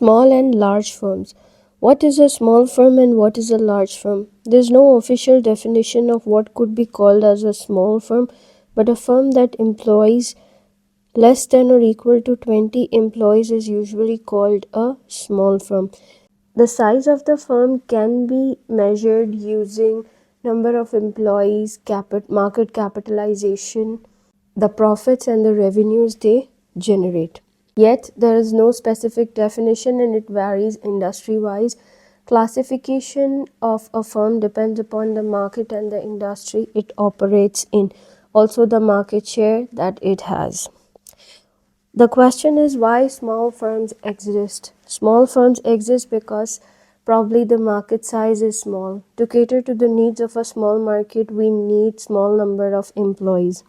Small and large firms. What is a small firm and what is a large firm? There's no official definition of what could be called as a small firm, but a firm that employs less than or equal to 20 employees is usually called a small firm. The size of the firm can be measured using number of employees, market capitalization, the profits and the revenues they generate. Yet, there is no specific definition and it varies industry wise. Classification of a firm depends upon the market and the industry it operates in, also the market share that it has. The question is why small firms exist. Small firms exist because probably the market size is small. To cater to the needs of a small market, we need small number of employees.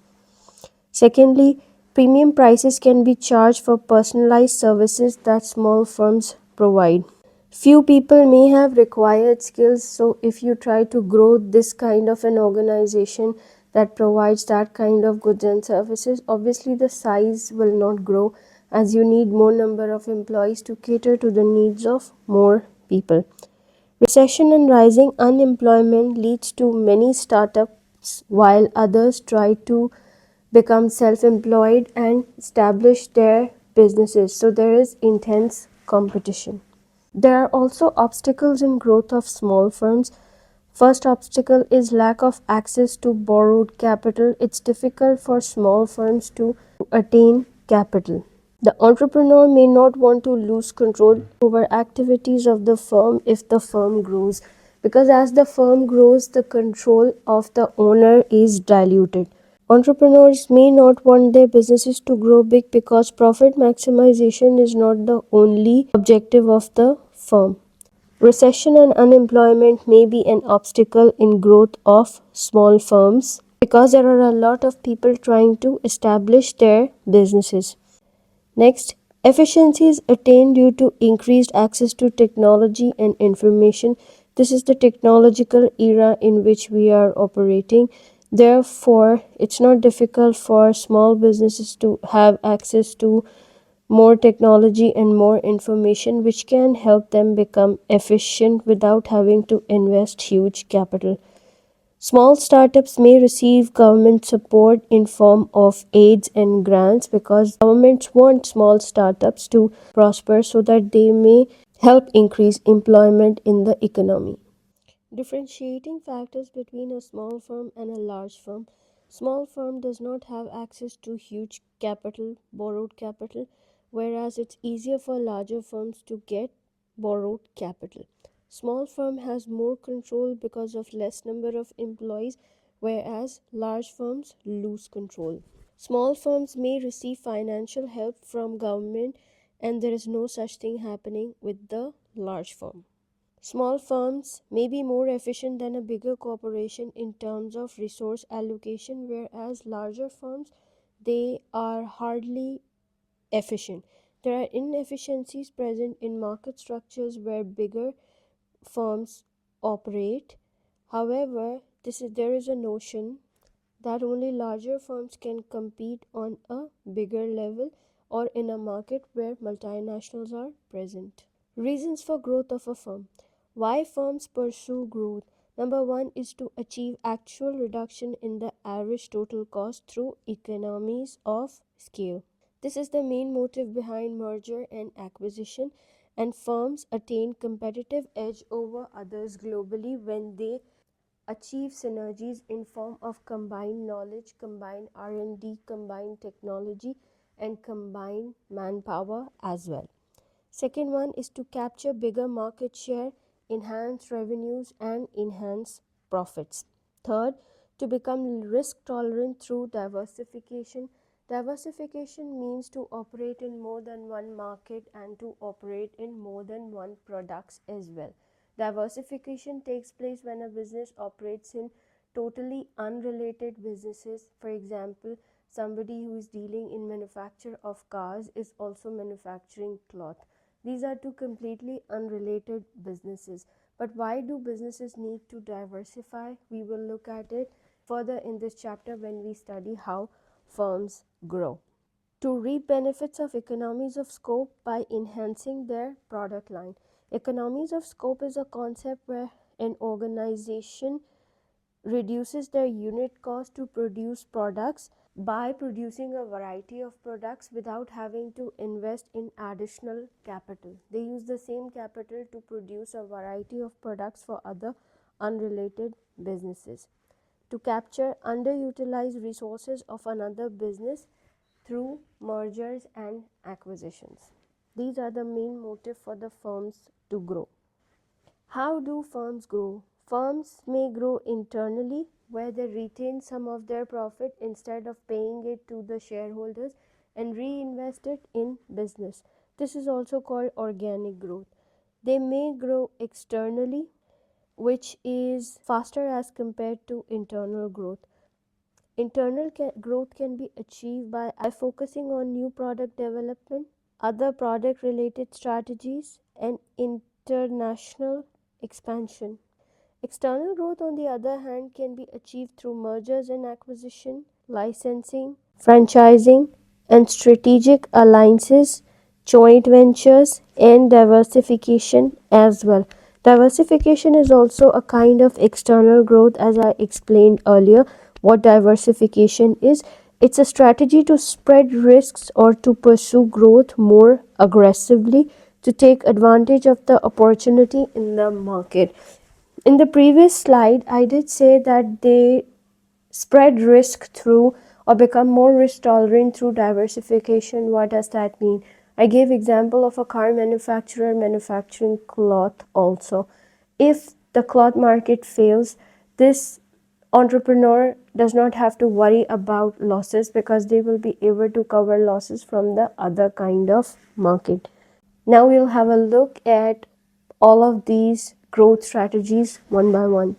Secondly, premium prices can be charged for personalized services that small firms provide. Few people may have required skills, so if you try to grow this kind of an organization that provides that kind of goods and services, obviously the size will not grow as you need more number of employees to cater to the needs of more people. Recession and rising unemployment leads to many startups while others try to become self-employed and establish their businesses. So there is intense competition. There are also obstacles in growth of small firms. First obstacle is lack of access to borrowed capital. It's difficult for small firms to attain capital. The entrepreneur may not want to lose control over activities of the firm if the firm grows, because as the firm grows, the control of the owner is diluted. Entrepreneurs may not want their businesses to grow big because profit maximization is not the only objective of the firm. Recession and unemployment may be an obstacle in growth of small firms because there are a lot of people trying to establish their businesses. Next, efficiency is attained due to increased access to technology and information. This is the technological era in which we are operating. Therefore, it's not difficult for small businesses to have access to more technology and more information, which can help them become efficient without having to invest huge capital. Small startups may receive government support in form of aids and grants because governments want small startups to prosper so that they may help increase employment in the economy. Differentiating factors between a small firm and a large firm. Small firm does not have access to huge capital, borrowed capital, whereas it's easier for larger firms to get borrowed capital. Small firm has more control because of less number of employees, whereas large firms lose control. Small firms may receive financial help from government and there is no such thing happening with the large firm. Small firms may be more efficient than a bigger corporation in terms of resource allocation, whereas larger firms they are hardly efficient. There are inefficiencies present in market structures where bigger firms operate. However, there is a notion that only larger firms can compete on a bigger level or in a market where multinationals are present. Reasons for growth of a firm. Why firms pursue growth? Number one is to achieve actual reduction in the average total cost through economies of scale. This is the main motive behind merger and acquisition, and firms attain competitive edge over others globally when they achieve synergies in form of combined knowledge, combined R&D, combined technology, and combined manpower as well. Second one is to capture bigger market share, enhance revenues, and enhance profits. Third, to become risk tolerant through diversification. Diversification means to operate in more than one market and to operate in more than one products as well. Diversification takes place when a business operates in totally unrelated businesses. For example, somebody who is dealing in manufacture of cars is also manufacturing cloth. These are two completely unrelated businesses. But why do businesses need to diversify? We will look at it further in this chapter when we study how firms grow. to reap benefits of economies of scope by enhancing their product line. Economies of scope is a concept where an organization reduces their unit cost to produce products by producing a variety of products without having to invest in additional capital. They use the same capital to produce a variety of products for other unrelated businesses, to capture underutilized resources of another business through mergers and acquisitions. These are the main motive for the firms to grow. How do firms grow? Firms may grow internally, where they retain some of their profit instead of paying it to the shareholders and reinvest it in business. This is also called organic growth. They may grow externally, which is faster as compared to internal growth. Growth can be achieved by focusing on new product development, other product related strategies, and international expansion. External growth, on the other hand, can be achieved through mergers and acquisition, licensing, franchising, and strategic alliances, joint ventures, and diversification as well. Diversification is also a kind of external growth, as I explained earlier. What diversification is, it's a strategy to spread risks or to pursue growth more aggressively to take advantage of the opportunity in the market. In the previous slide, I did say that they spread risk through or become more risk tolerant through diversification. What does that mean? I gave example of a car manufacturer manufacturing cloth also. If the cloth market fails, this entrepreneur does not have to worry about losses because they will be able to cover losses from the other kind of market. Now we'll have a look at all of these growth strategies one by one.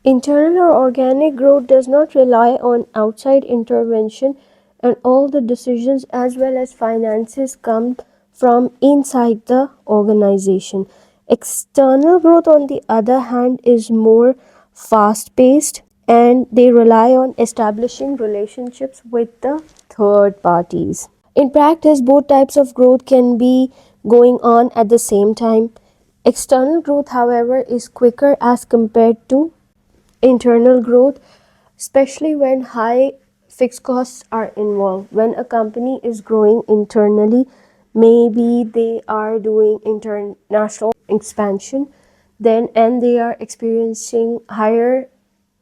Internal or organic growth does not rely on outside intervention, and all the decisions as well as finances come from inside the organization. External growth, on the other hand, is more fast paced and they rely on establishing relationships with the third parties. In practice, both types of growth can be going on at the same time. External growth, however, is quicker as compared to internal growth, especially when high fixed costs are involved. When a company is growing internally, maybe they are doing international expansion, then and they are experiencing higher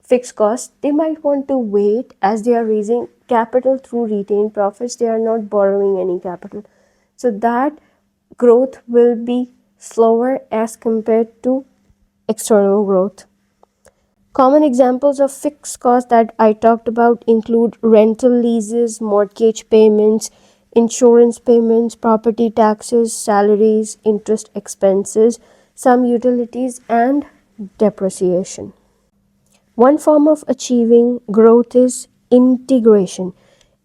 fixed costs, they might want to wait as they are raising capital through retained profits. They are not borrowing any capital. So that growth will be slower as compared to external growth. Common examples of fixed costs that I talked about include rental leases, mortgage payments, insurance payments, property taxes, salaries, interest expenses, some utilities, and depreciation. One form of achieving growth is integration.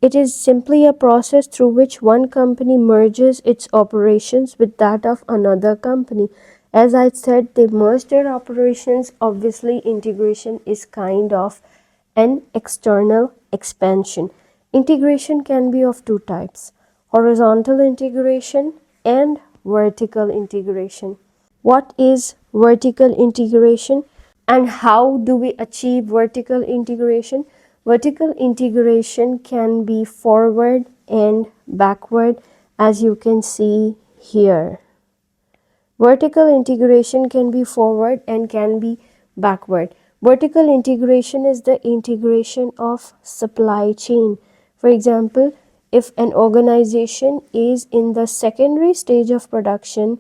It is simply a process through which one company merges its operations with that of another company. As I said, they merge their operations. Obviously, integration is kind of an external expansion. Integration can be of two types: horizontal integration and vertical integration. What is vertical integration? And how do we achieve vertical integration? Vertical integration can be forward and backward, as you can see here. Vertical integration can be forward and can be backward. Vertical integration is the integration of supply chain. For example, if an organization is in the secondary stage of production,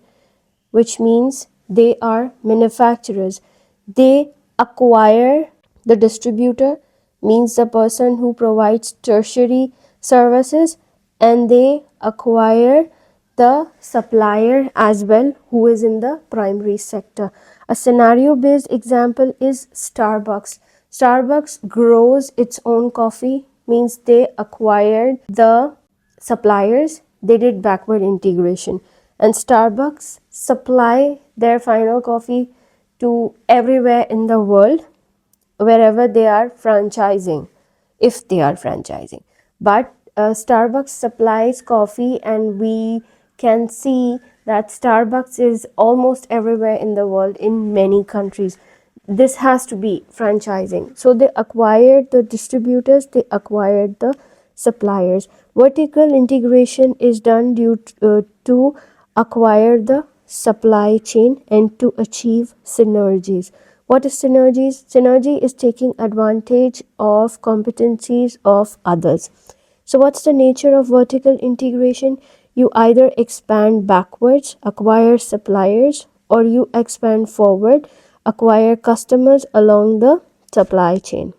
which means they are manufacturers, they acquire the distributor, means the person who provides tertiary services, and they acquire the supplier as well, who is in the primary sector. A scenario based example is Starbucks. Starbucks grows its own coffee, means they acquired the suppliers, they did backward integration, and Starbucks supply their final coffee to everywhere in the world wherever they are franchising, if they are franchising. But Starbucks supplies coffee, and we can see that Starbucks is almost everywhere in the world in many countries. This has to be franchising. So they acquired the distributors, they acquired the suppliers. Vertical integration is done to acquire the supply chain and to achieve synergies. What is synergies? Synergy is taking advantage of competencies of others. So what's the nature of vertical integration? You either expand backwards, acquire suppliers, or you expand forward, acquire customers along the supply chain.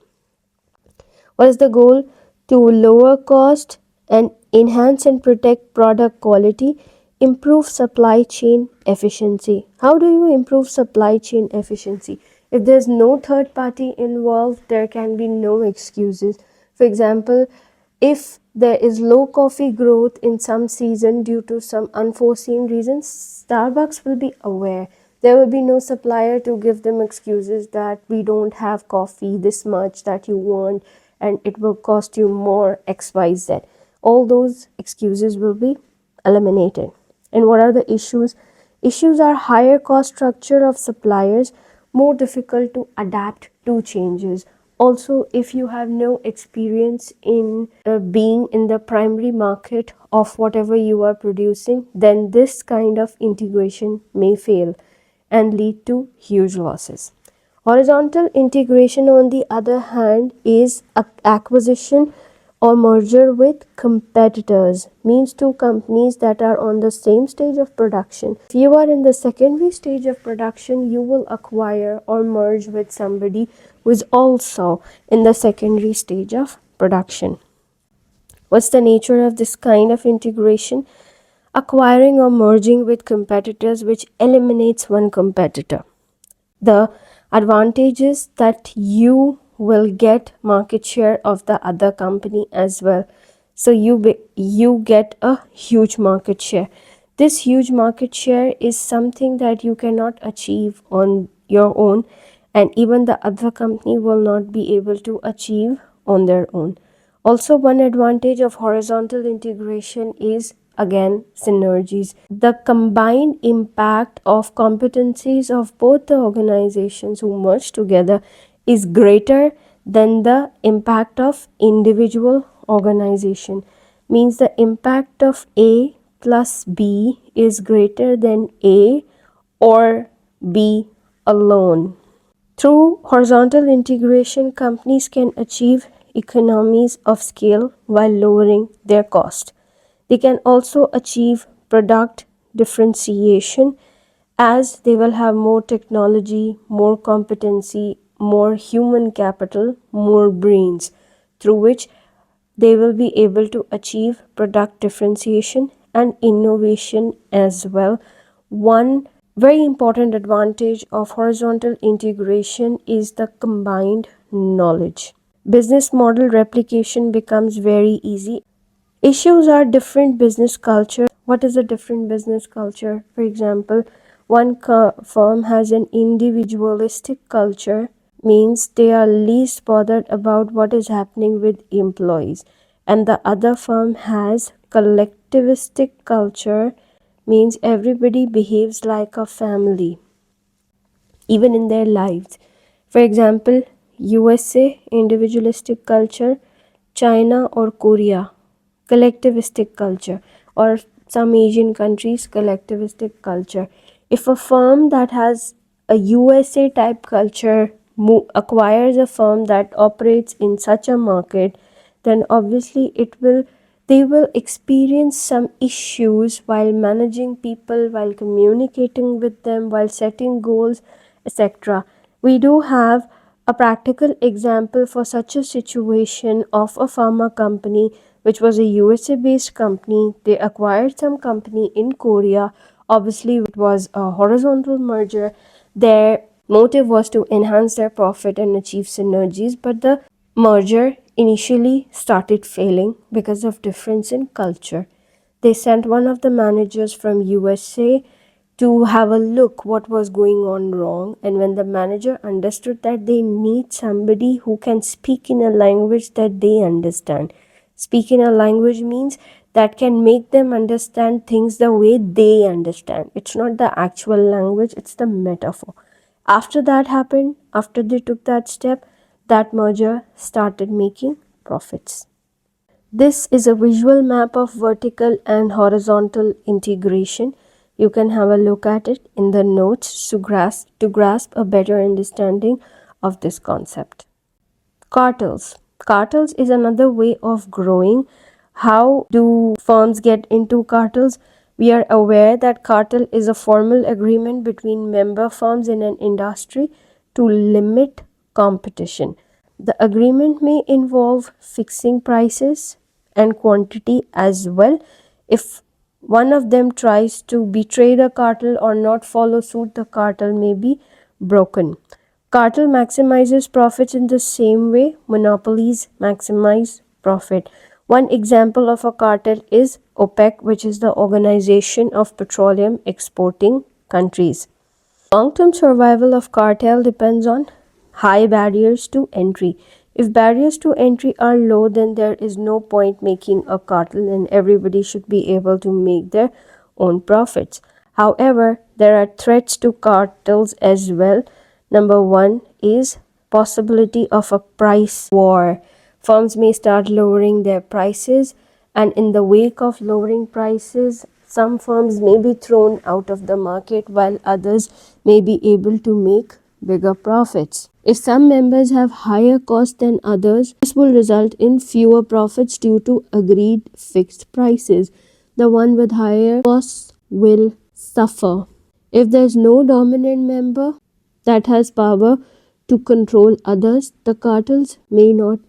What is the goal? To lower cost and enhance and protect product quality, improve supply chain efficiency. How do you improve supply chain efficiency? If there's no third party involved, there can be no excuses. For example, if there is low coffee growth in some season due to some unforeseen reasons, Starbucks will be aware. There will be no supplier to give them excuses that we don't have coffee this much that you want and it will cost you more XYZ. All those excuses will be eliminated. And what are the issues? Issues are higher cost structure of suppliers, more difficult to adapt to changes. Also, if you have no experience in being in the primary market of whatever you are producing, then this kind of integration may fail and lead to huge losses. Horizontal integration, on the other hand, is acquisition or merger with competitors, means two companies that are on the same stage of production. If you are in the secondary stage of production, you will acquire or merge with somebody who is also in the secondary stage of production. What's the nature of this kind of integration? Acquiring or merging with competitors, which eliminates one competitor. The advantage is that you will get market share of the other company as well. So you get a huge market share. This huge market share is something that you cannot achieve on your own, and even the other company will not be able to achieve on their own. Also, one advantage of horizontal integration is again synergies. The combined impact of competencies of both the organizations who merge together is greater than the impact of individual organization. Means the impact of A plus B is greater than A or B alone. Through horizontal integration, companies can achieve economies of scale while lowering their cost. They can also achieve product differentiation as they will have more technology, more competency, more human capital, more brains, through which they will be able to achieve product differentiation and innovation as well. One very important advantage of horizontal integration is the combined knowledge. Business model replication becomes very easy. Issues are different business culture. What is a different business culture? For example, one firm has an individualistic culture, means they are least bothered about what is happening with employees, and the other firm has collectivistic culture, means everybody behaves like a family even in their lives. For example, USA individualistic culture, China or Korea collectivistic culture, or some Asian countries collectivistic culture. If a firm that has a USA type culture acquires a firm that operates in such a market, then obviously they will experience some issues while managing people, while communicating with them, while setting goals, etc. We do have a practical example for such a situation of a pharma company which was a USA based company. They acquired some company in Korea. Obviously, it was a horizontal merger. Their motive was to enhance their profit and achieve synergies, but the merger initially started failing because of difference in culture. They sent one of the managers from USA to have a look what was going on wrong, and when the manager understood that they need somebody who can speak in a language that they understand, Speaking a language means that can make them understand things the way they understand. It's not the actual language, it's the metaphor. After that happened, after they took that step, that merger started making profits. This is a visual map of vertical and horizontal integration. You can have a look at it in the notes to grasp a better understanding of this concept. Cartels. Cartels is another way of growing. How do firms get into cartels? We are aware that cartel is a formal agreement between member firms in an industry to limit competition. The agreement may involve fixing prices and quantity as well. If one of them tries to betray the cartel or not follow suit, the cartel may be broken. Cartel maximizes profits in the same way monopolies maximize profit. One example of a cartel is OPEC, which is the Organization of Petroleum Exporting Countries. Long-term survival of cartel depends on high barriers to entry. If barriers to entry are low, then there is no point making a cartel and everybody should be able to make their own profits. However, there are threats to cartels as well. Number one is possibility of a price war. Firms may start lowering their prices, and in the wake of lowering prices, some firms may be thrown out of the market while others may be able to make bigger profits. If some members have higher costs than others, this will result in fewer profits due to agreed fixed prices. The one with higher costs will suffer. If there's no dominant member that has power to control others, the cartels may not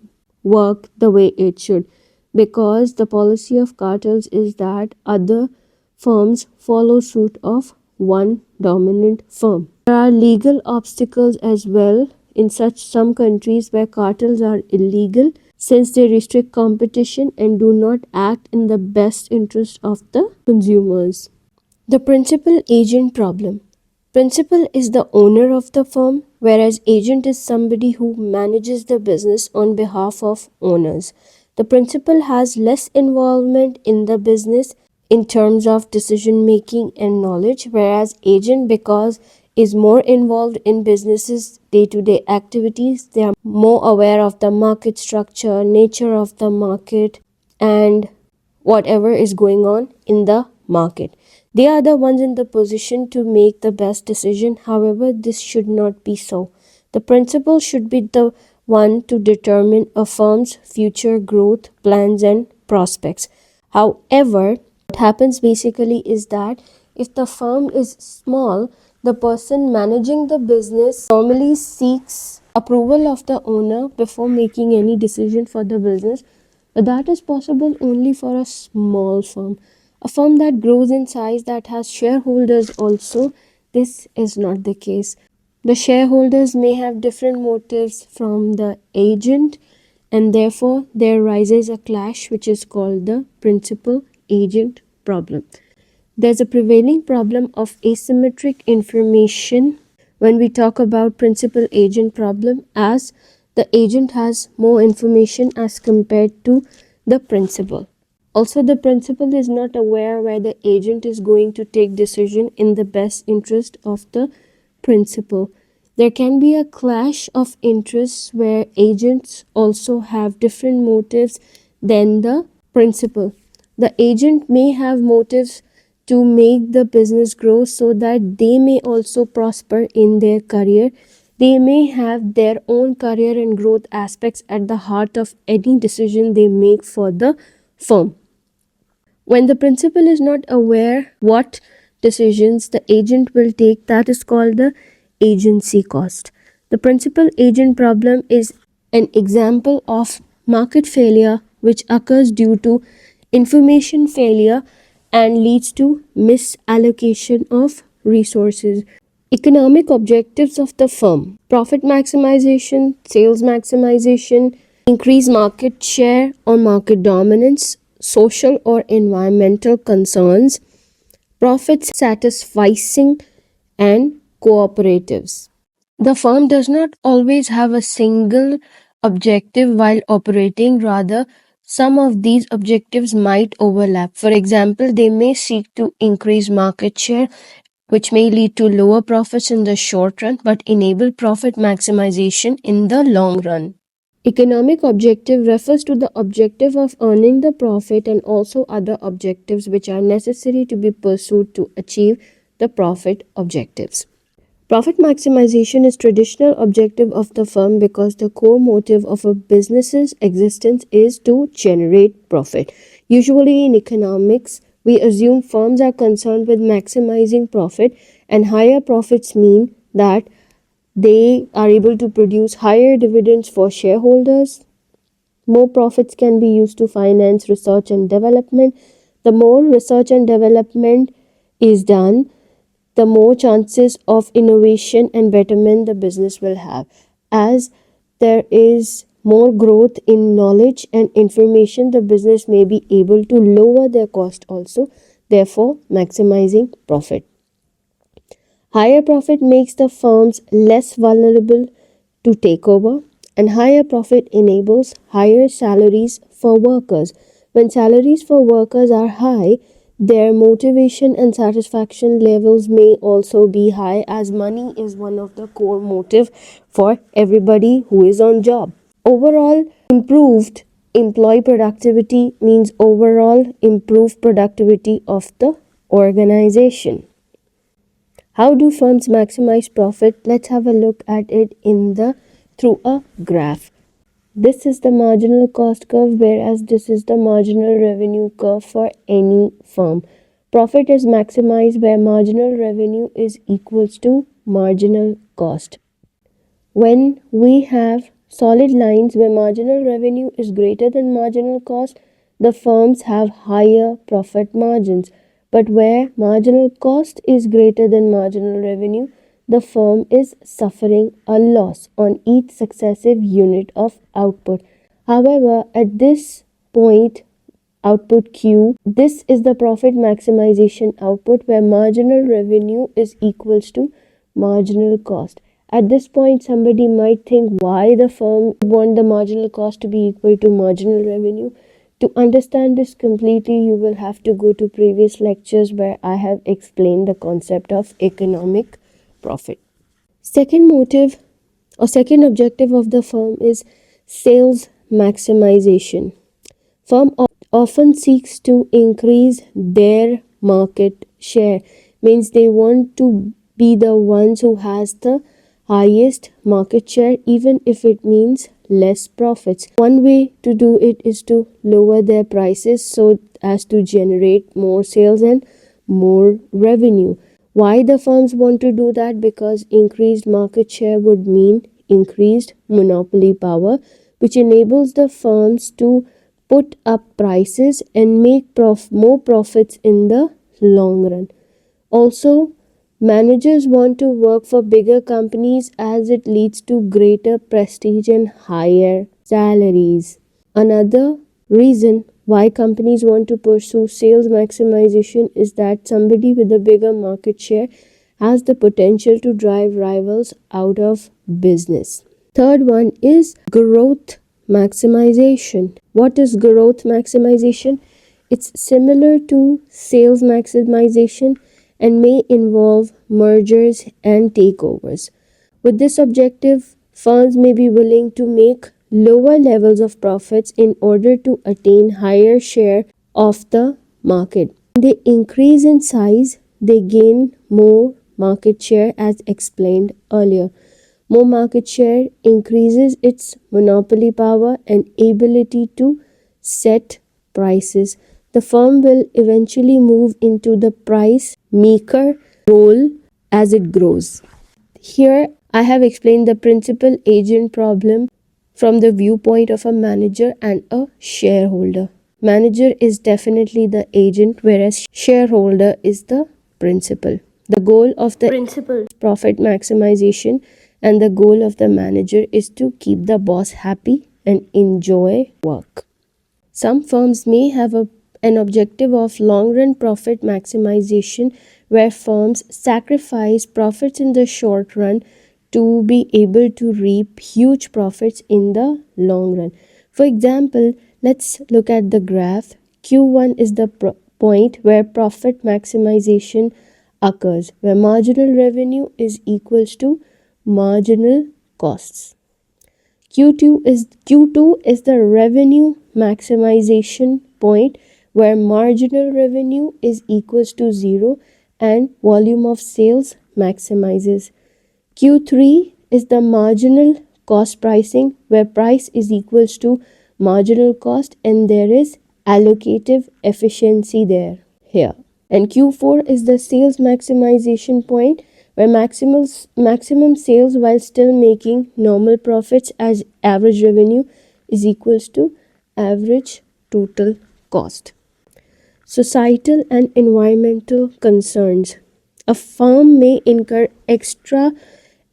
work the way it should, because the policy of cartels is that other firms follow suit of one dominant firm. There are legal obstacles as well in such some countries where cartels are illegal, since they restrict competition and do not act in the best interest of the consumers. The principal agent problem. Principal is the owner of the firm, whereas agent is somebody who manages the business on behalf of owners. The principal has less involvement in the business in terms of decision making and knowledge, whereas agent, because is more involved in businesses day-to-day activities, they are more aware of the market structure, nature of the market, and whatever is going on in the market. They are the ones in the position to make the best decision. However, this should not be so. The principal should be the one to determine a firm's future growth plans and prospects. However, what happens basically is that if the firm is small, the person managing the business normally seeks approval of the owner before making any decision for the business. But that is possible only for a small firm. A firm that grows in size, that has shareholders also, this is not the case. The shareholders may have different motives from the agent, and therefore there arises a clash which is called the principal agent problem. There's a prevailing problem of asymmetric information when we talk about principal agent problem, as the agent has more information as compared to the principal. Also, the principal is not aware where the agent is going to take decision in the best interest of the principal. There can be a clash of interests where agents also have different motives than the principal. The agent may have motives to make the business grow so that they may also prosper in their career. They may have their own career and growth aspects at the heart of any decision they make for the firm. When the principal is not aware what decisions the agent will take, that is called the agency cost. The principal agent problem is an example of market failure which occurs due to information failure and leads to misallocation of resources. Economic objectives of the firm: profit maximization, sales maximization, increase market share or market dominance, social or environmental concerns, profit satisficing, and cooperatives. The firm does not always have a single objective while operating, rather, Some of these objectives might overlap. For example, they may seek to increase market share, which may lead to lower profits in the short run but enable profit maximization in the long run. Economic objective refers to the objective of earning the profit and also other objectives which are necessary to be pursued to achieve the profit objectives. Profit maximization is traditional objective of the firm because the core motive of a business's existence is to generate profit. Usually in economics, we assume firms are concerned with maximizing profit, and higher profits mean that they are able to produce higher dividends for shareholders. More profits can be used to finance research and development. The more research and development is done, the more chances of innovation and betterment the business will have. As there is more growth in knowledge and information, the business may be able to lower their cost also, therefore maximizing profit. Higher profit makes the firms less vulnerable to takeover, and higher profit enables higher salaries for workers. When salaries for workers are high, their motivation and satisfaction levels may also be high, as money is one of the core motive for everybody who is on job. Overall, improved employee productivity means overall improved productivity of the organization. How do firms maximize profit? Let's have a look at it through a graph. This is the marginal cost curve, whereas this is the marginal revenue curve for any firm. Profit is maximized where marginal revenue is equals to marginal cost. When we have solid lines where marginal revenue is greater than marginal cost, the firms have higher profit margins. But where marginal cost is greater than marginal revenue, the firm is suffering a loss on each successive unit of output. However, at this point, output Q, this is the profit maximization output where marginal revenue is equals to marginal cost. At this point, somebody might think why the firm want the marginal cost to be equal to marginal revenue. To understand this completely, you will have to go to previous lectures where I have explained the concept of economic profit. Second motive or second objective of the firm is sales maximization. Firm often seeks to increase their market share, means they want to be the ones who has the highest market share, even if it means less profits. One way to do it is to lower their prices so as to generate more sales and more revenue. Why the firms want to do that? Because increased market share would mean increased monopoly power, which enables the firms to put up prices and make more profits in the long run. Also, managers want to work for bigger companies as it leads to greater prestige and higher salaries. Another reason why companies want to pursue sales maximization is that somebody with a bigger market share has the potential to drive rivals out of business. Third one is growth maximization. What is growth maximization? It's similar to sales maximization and may involve mergers and takeovers. With this objective, firms may be willing to make lower levels of profits in order to attain higher share of the market. When they increase in size, they gain more market share as explained earlier. More market share increases its monopoly power and ability to set prices. The firm will eventually move into the price maker role as it grows. Here, I have explained the principal agent problem from the viewpoint of a manager and a shareholder. Manager is definitely the agent, whereas shareholder is the principal. The goal of the principal is profit maximization, and the goal of the manager is to keep the boss happy and enjoy work. Some firms may have an objective of long-run profit maximization, where firms sacrifice profits in the short run to be able to reap huge profits in the long run. For example, Let's look at the graph. Q1 is the point where profit maximization occurs, where marginal revenue is equals to marginal costs. Q2 is the revenue maximization point where marginal revenue is equals to 0 and volume of sales maximizes. Q3 is the marginal cost pricing where price is equals to marginal cost and there is allocative efficiency there here. And Q4 is the sales maximization point where maximum sales while still making normal profits as average revenue is equals to average total cost. Societal and environmental concerns. A firm may incur extra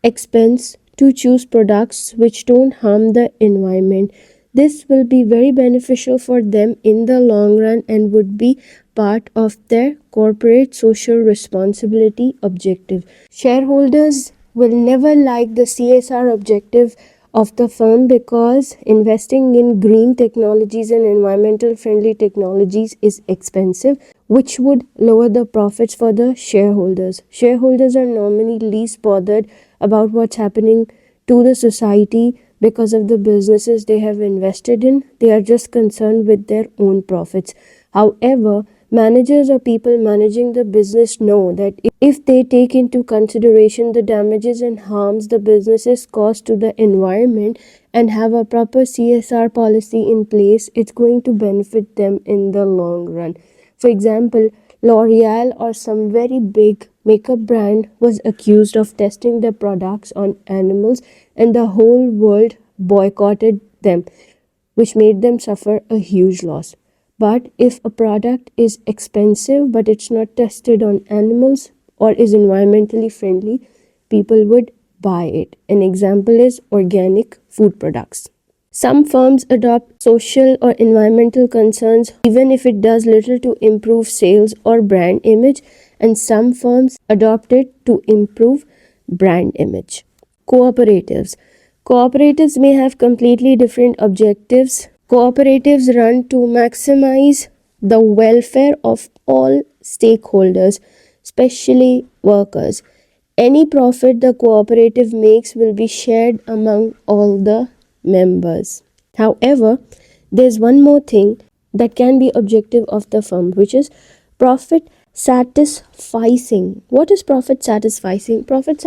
expense to choose products which don't harm the environment. This will be very beneficial for them in the long run and would be part of their corporate social responsibility objective. Shareholders will never like the CSR objective of the firm because investing in green technologies and environmental friendly technologies is expensive, which would lower the profits for the shareholders. Shareholders are normally least bothered about what's happening to the society because of the businesses they have invested in. They are just concerned with their own profits. However, managers or people managing the business know that if they take into consideration the damages and harms the businesses cause to the environment and have a proper CSR policy in place, it's going to benefit them in the long run. For example, L'Oreal or some very big makeup brand was accused of testing their products on animals and the whole world boycotted them, which made them suffer a huge loss. But if a product is expensive but it's not tested on animals or is environmentally friendly, people would buy it. An example is organic food products. Some firms adopt social or environmental concerns even if it does little to improve sales or brand image, and some firms adopt it to improve brand image. Cooperatives. Cooperatives may have completely different objectives. Cooperatives run to maximize the welfare of all stakeholders, especially workers. Any profit the cooperative makes will be shared among all the members. However, there's one more thing that can be objective of the firm, which is profit satisficing. What is profit satisficing? Profit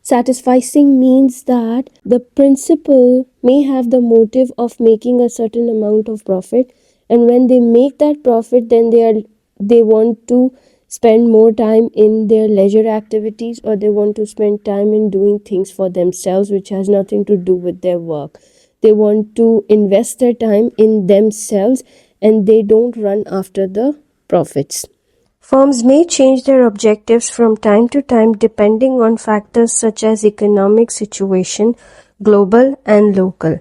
satisficing means that the principal may have the motive of making a certain amount of profit, and when they make that profit, then they want to spend more time in their leisure activities, or they want to spend time in doing things for themselves which has nothing to do with their work. They want to invest their time in themselves and they don't run after the profits. Firms may change their objectives from time to time depending on factors such as economic situation, global and local,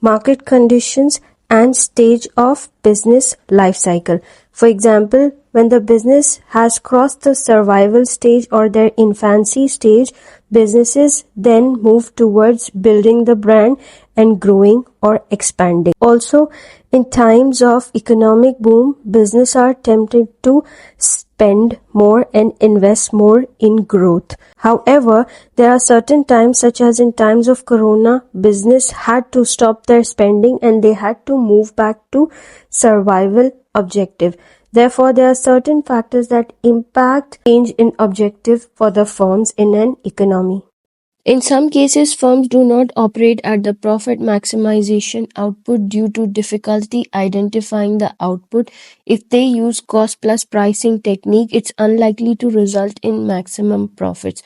market conditions, and stage of business life cycle. For example, when the business has crossed the survival stage or their infancy stage, businesses then move towards building the brand and growing or expanding. Also, in times of economic boom, businesses are tempted to spend more and invest more in growth. However, there are certain times, such as in times of corona, business had to stop their spending and they had to move back to survival objective. Therefore, there are certain factors that impact change in objective for the firms in an economy. In some cases, firms do not operate at the profit maximization output due to difficulty identifying the output. If they use cost plus pricing technique, it's unlikely to result in maximum profits.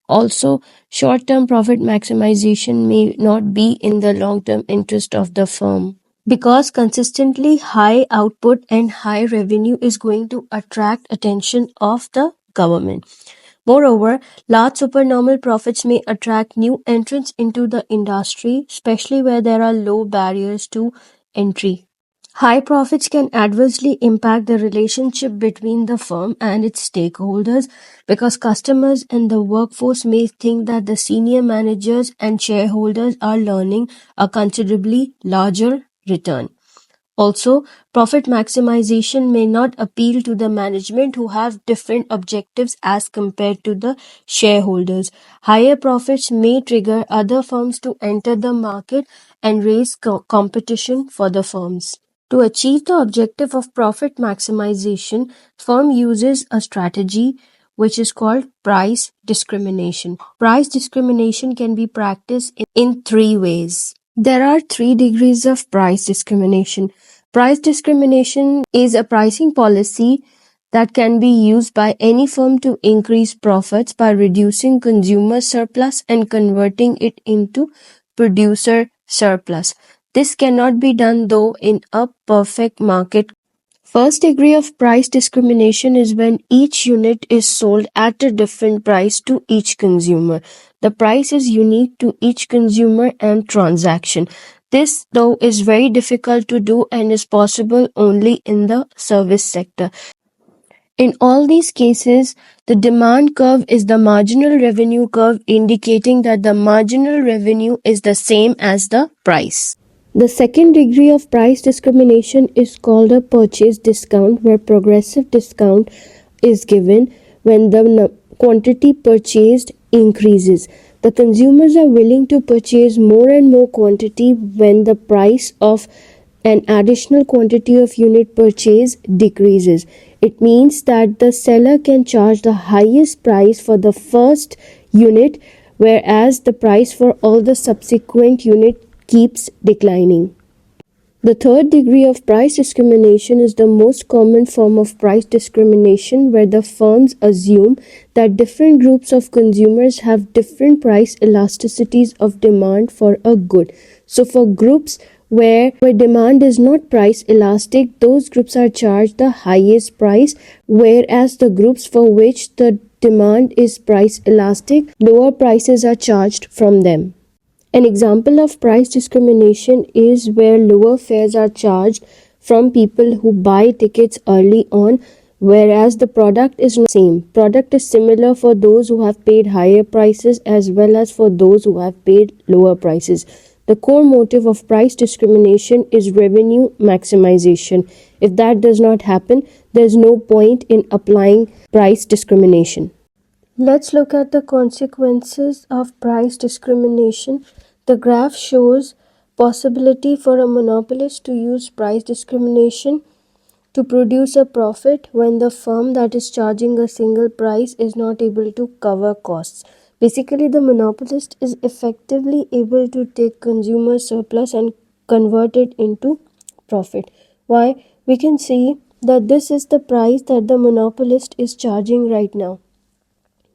Also, short-term profit maximization may not be in the long-term interest of the firm, because consistently high output and high revenue is going to attract attention of the government. Moreover, large supernormal profits may attract new entrants into the industry, especially where there are low barriers to entry. High profits can adversely impact the relationship between the firm and its stakeholders, because customers and the workforce may think that the senior managers and shareholders are earning a considerably larger return. Also, profit maximization may not appeal to the management who have different objectives as compared to the shareholders. Higher profits may trigger other firms to enter the market and raise competition for the firms. To achieve the objective of profit maximization, firm uses a strategy which is called price discrimination. Price discrimination can be practiced in three ways. There are three degrees of price discrimination. Price discrimination is a pricing policy that can be used by any firm to increase profits by reducing consumer surplus and converting it into producer surplus. This cannot be done though in a perfect market. First degree of price discrimination is when each unit is sold at a different price to each consumer. The price is unique to each consumer and transaction. This, though, is very difficult to do and is possible only in the service sector. In all these cases, the demand curve is the marginal revenue curve, indicating that the marginal revenue is the same as the price. The second degree of price discrimination is called a purchase discount, where progressive discount is given when the quantity purchased increases. The consumers are willing to purchase more and more quantity when the price of an additional quantity of unit purchase decreases. It means that the seller can charge the highest price for the first unit, whereas the price for all the subsequent unit keeps declining. The third degree of price discrimination is the most common form of price discrimination, where the firms assume that different groups of consumers have different price elasticities of demand for a good. So for groups where demand is not price elastic, those groups are charged the highest price, whereas the groups for which the demand is price elastic, lower prices are charged from them. An example of price discrimination is where lower fares are charged from people who buy tickets early on, whereas the product is not the same. Product is similar for those who have paid higher prices as well as for those who have paid lower prices. The core motive of price discrimination is revenue maximization. If that does not happen, there is no point in applying price discrimination. Let's look at the consequences of price discrimination. The graph shows possibility for a monopolist to use price discrimination to produce a profit when the firm that is charging a single price is not able to cover costs. Basically, the monopolist is effectively able to take consumer surplus and convert it into profit. Why? We can see that this is the price that the monopolist is charging right now.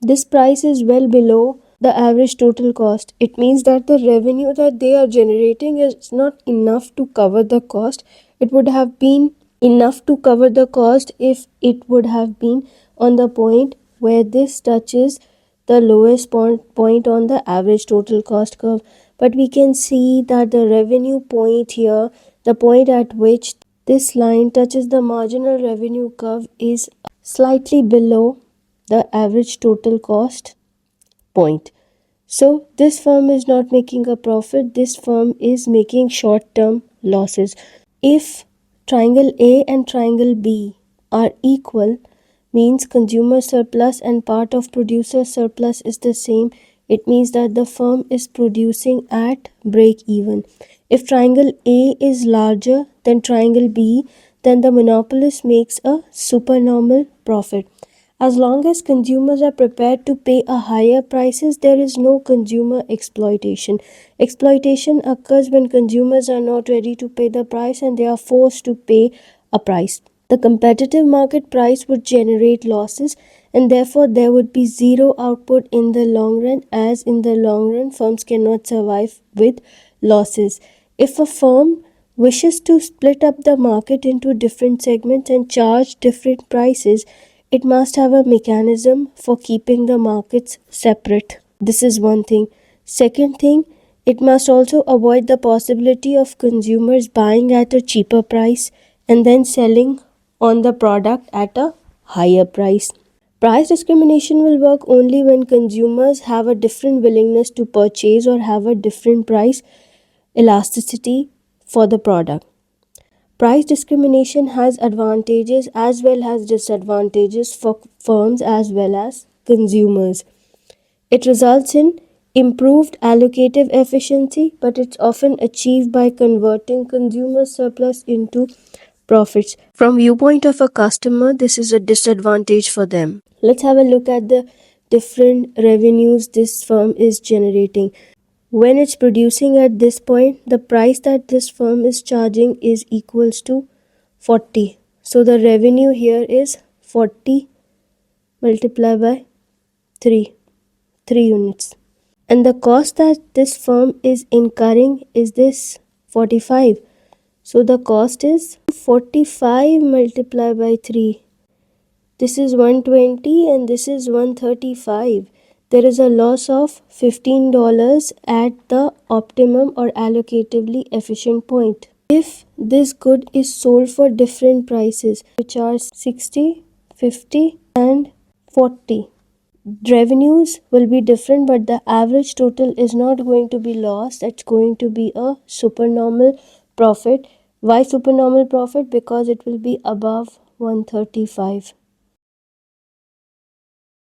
This price is well below the average total cost. It means that the revenue that they are generating is not enough to cover the cost. It would have been enough to cover the cost if it would have been on the point where this touches the lowest point on the average total cost curve. But we can see that the revenue point here, the point at which this line touches the marginal revenue curve, is slightly below the average total cost point. So this firm is not making a profit, this firm is making short-term losses. If triangle A and triangle B are equal, means consumer surplus and part of producer surplus is the same, it means that the firm is producing at break even. If triangle A is larger than triangle B, then the monopolist makes a supernormal profit. As long as consumers are prepared to pay a higher prices, there is no consumer exploitation. Exploitation occurs when consumers are not ready to pay the price and they are forced to pay a price. The competitive market price would generate losses, and therefore there would be zero output in the long run, as in the long run firms cannot survive with losses. If a firm wishes to split up the market into different segments and charge different prices, it must have a mechanism for keeping the markets separate. This is one thing. Second thing, it must also avoid the possibility of consumers buying at a cheaper price and then selling on the product at a higher price. Price discrimination will work only when consumers have a different willingness to purchase or have a different price elasticity for the product. Price discrimination has advantages as well as disadvantages for firms as well as consumers. It results in improved allocative efficiency, but it's often achieved by converting consumer surplus into profits. From viewpoint of a customer, this is a disadvantage for them. Let's have a look at the different revenues this firm is generating. When it's producing at this point, the price that this firm is charging is equals to 40. So the revenue here is 40 multiplied by 3 units. And the cost that this firm is incurring is this 45. So the cost is 45 multiplied by 3. This is 120 and this is 135. There is a loss of $15 at the optimum or allocatively efficient point. If this good is sold for different prices, which are 60, 50 and 40, revenues will be different, but the average total is not going to be lost. It's going to be a supernormal profit. Why supernormal profit? Because it will be above 135.